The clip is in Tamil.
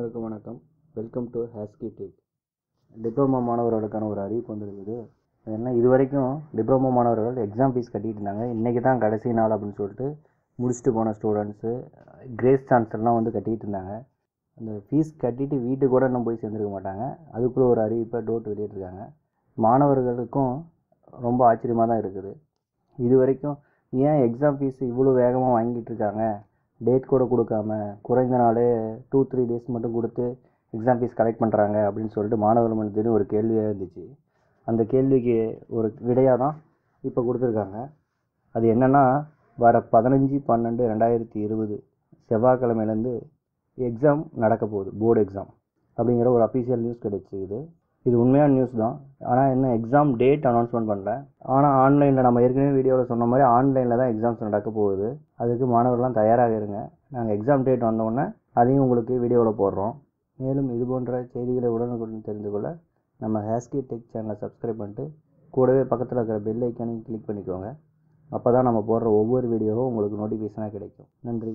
அனைவருக்கும் வணக்கம். வெல்கம் டு ஹேஸ்கி டெக். டிப்ளமோ மாணவர்களுக்கான ஒரு அறிவிப்பு வந்துருக்குது. என்ன இது வரைக்கும் டிப்ளமோ மாணவர்கள் எக்ஸாம் ஃபீஸ் கட்டிகிட்டு இருந்தாங்க. இன்றைக்கி தான் கடைசி நாள் அப்படின்னு சொல்லிட்டு முடிச்சுட்டு போன ஸ்டூடெண்ட்ஸு கிரேஸ் சான்ஸ்லாம் வந்து கட்டிகிட்டு இருந்தாங்க. அந்த ஃபீஸ் கட்டிட்டு வீட்டுக்கு கூட இன்னும் போய் சேர்ந்துருக்க மாட்டாங்க. அதுக்குள்ளே ஒரு அறிவிப்பை டோட் வெளியிட்டிருக்காங்க. மாணவர்களுக்கும் ரொம்ப ஆச்சரியமாக தான் இருக்குது. இது வரைக்கும் ஏன் எக்ஸாம் ஃபீஸ் இவ்வளோ வேகமாக வாங்கிட்டு இருக்காங்க, டேட் கூட கொடுக்காம குறைந்த நாளே 2-3 டேஸ் மட்டும் கொடுத்து எக்ஸாம் ஃபீஸ் கலெக்ட் பண்ணுறாங்க அப்படின்னு சொல்லிட்டு மாணவர்கள் மனதில் ஒரு கேள்வியாக இருந்துச்சு. அந்த கேள்விக்கு ஒரு விடையாக தான் இப்போ கொடுத்துருக்காங்க. அது என்னென்னா, வர 15/12/2020 செவ்வாய்க்கிழமையிலேருந்து எக்ஸாம் நடக்க போகுது, போர்டு எக்ஸாம் அப்படிங்கிற ஒரு அஃபீஷியல் நியூஸ் கிடைச்சிது. இது உண்மையான நியூஸ் தான். ஆனால் இன்னும் எக்ஸாம் டேட் அனௌன்ஸ்மெண்ட் பண்ணல. ஆனால் ஆன்லைனில் நம்ம ஏற்கனவே வீடியோவில் சொன்ன மாதிரி ஆன்லைனில் தான் எக்ஸாம்ஸ் நடக்க போகுது. அதுக்கு மாணவர்கள்லாம் தயாராக இருங்க. நாங்கள் எக்ஸாம் டேட் வந்தோடனே அதையும் உங்களுக்கு வீடியோவில் போடுறோம். மேலும் இது போன்ற செய்திகளை உடனுக்குடன் தெரிந்து கொள்ள நம்ம ஹேஸ்கி டெக் சேனலை சப்ஸ்கிரைப் பண்ணிட்டு கூடவே பக்கத்தில் இருக்கிற பெல் ஐக்கானையும் கிளிக் பண்ணிக்கோங்க. அப்போ தான் நம்ம போடுற ஒவ்வொரு வீடியோவும் உங்களுக்கு நோட்டிஃபிகேஷனாக கிடைக்கும். நன்றி.